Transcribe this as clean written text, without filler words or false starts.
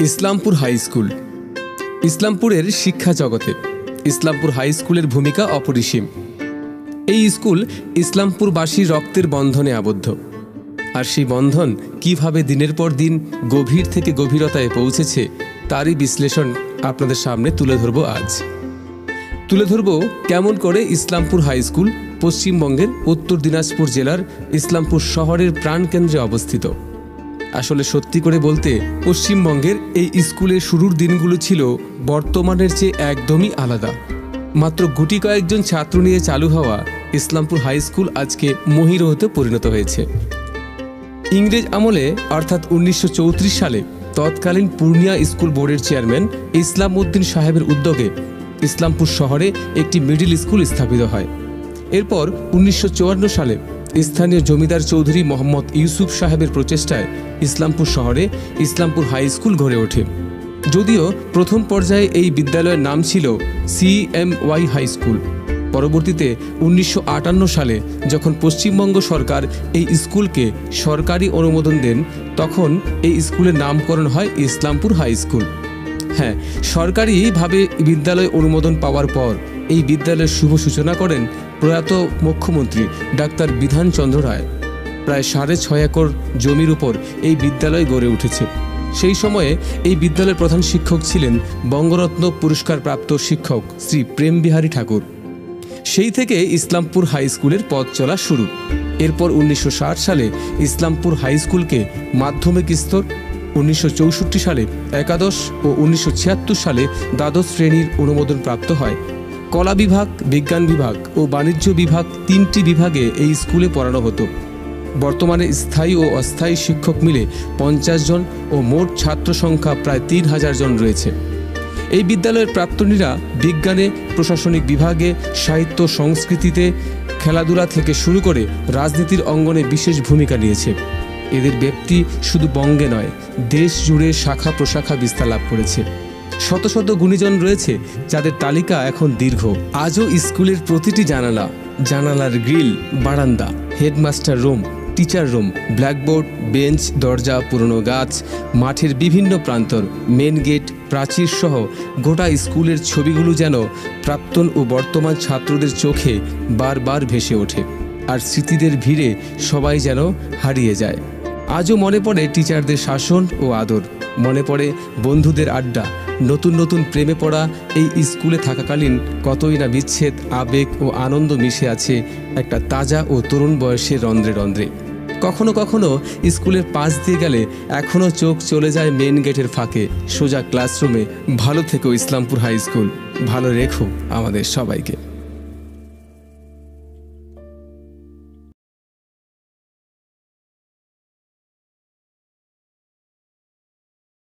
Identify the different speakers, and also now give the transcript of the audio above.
Speaker 1: Islampur high school. ইসলামপুরের শিক্ষা জগতে Islampur high স্কুলের ভূমিকা অপরিসীম। এই স্কুল ইসলামপুরবাসীর রক্তের বন্ধনে আবদ্ধ, আর সেই বন্ধন কিভাবে দিনের পর দিন গভীর থেকে গভীরতায় পৌঁছেছে তারই বিশ্লেষণ আপনাদের সামনে তুলে ধরব। আজ তুলে ধরব কেমন করে ইসলামপুর হাই স্কুল পশ্চিমবঙ্গের উত্তর দিনাজপুর জেলার ইসলামপুর শহরের প্রাণকেন্দ্রে অবস্থিত। আসলে সত্যি করে বলতে পশ্চিমবঙ্গের এই স্কুলের শুরুর দিনগুলো ছিল বর্তমানের চেয়ে একদমই আলাদা। মাত্র গুটি কয়েকজন ছাত্র নিয়ে চালু হওয়া ইসলামপুর হাই স্কুল আজকে মহিরুহতে পরিণত হয়েছে। ইংরেজ আমলে অর্থাৎ 1934 সালে তৎকালীন পূর্ণিয়া স্কুল বোর্ডের চেয়ারম্যান ইসলাম উদ্দিন সাহেবের উদ্যোগে ইসলামপুর শহরে একটি মিডিল স্কুল স্থাপিত হয়। এরপর 1954 সালে স্থানীয় জমিদার চৌধুরী মোহাম্মদ ইউসুফ সাহেবের প্রচেষ্টায় ইসলামপুর শহরে ইসলামপুর হাই স্কুল গড়ে ওঠে। যদিও প্রথম পর্যায়ে এই বিদ্যালয়ের নাম ছিল CMY হাই স্কুল। পরবর্তীতে 1958 সালে যখন পশ্চিমবঙ্গ সরকার এই স্কুলকে সরকারি অনুমোদন দেন, তখন এই স্কুলের নামকরণ হয় ইসলামপুর হাই স্কুল। হ্যাঁ, সরকারিভাবে বিদ্যালয় অনুমোদন পাওয়ার পর এই বিদ্যালয়ের শুভ সূচনা করেন প্রয়াত মুখ্যমন্ত্রী ডাক্তার বিধানচন্দ্র রায়। প্রায় 6.5 একর জমির উপর এই বিদ্যালয় গড়ে উঠেছে। সেই সময়ে এই বিদ্যালয়ের প্রধান শিক্ষক ছিলেন বঙ্গরত্ন পুরস্কারপ্রাপ্ত শিক্ষক শ্রী প্রেমবিহারী ঠাকুর। সেই থেকে ইসলামপুর হাই স্কুলের পথ চলা শুরু। এরপর 1960 সালে ইসলামপুর হাই স্কুলকে মাধ্যমিক স্তর, 1964 সালে একাদশ ও 1976 সালে দ্বাদশ শ্রেণীর অনুমোদন প্রাপ্ত হয়। কলা বিভাগ, বিজ্ঞান বিভাগ ও বাণিজ্য বিভাগ 3টি বিভাগে এই স্কুলে পড়ানো হতো। বর্তমানে স্থায়ী ও অস্থায়ী শিক্ষক মিলে 50 জন ও মোট ছাত্র সংখ্যা প্রায় 3000 জন রয়েছে। এই বিদ্যালয়ের প্রাক্তনীরা বিজ্ঞানে, প্রশাসনিক বিভাগে, সাহিত্য সংস্কৃতিতে, খেলাধুলা থেকে শুরু করে রাজনীতির অঙ্গনে বিশেষ ভূমিকা নিয়েছে। এদের ব্যক্তি শুধু বঙ্গে নয়, দেশ জুড়ে শাখা প্রশাখা বিস্তার লাভ করেছে। শত শত গুণীজন রয়েছে যাদের তালিকা এখন দীর্ঘ। আজও স্কুলের প্রতিটি জানালার গ্রিল, বারান্দা, headmaster room, teacher room, blackboard, bench, দরজা, পুরনো গাছ, মাঠের বিভিন্ন প্রান্তর, মেন গেট, প্রাচীর সহ গোটা স্কুলের ছবিগুলো যেন প্রাক্তন ও বর্তমান ছাত্রদের চোখে বারবার ভেসে ওঠে, আর স্মৃতিদের ভিড়ে সবাই যেন হারিয়ে যায়। আজও মনে পড়ে টিচারদের শাসন ও আদর, মনে পড়ে বন্ধুদের আড্ডা, নতুন নতুন প্রেমে পড়া এই স্কুলে থাকাকালীন কতই না বিচ্ছেদ, আবেগ ও আনন্দ মিশে আছে একটা তাজা ও তরুণ বয়সের রন্ধ্রে রন্ধ্রে। কখনো কখনো স্কুলের পাশ দিয়ে গেলে এখনও চোখ চলে যায় মেন গেটের ফাঁকে সোজা ক্লাসরুমে। ভালো থেকো ইসলামপুর হাই স্কুল, ভালো রেখো আমাদের সবাইকে।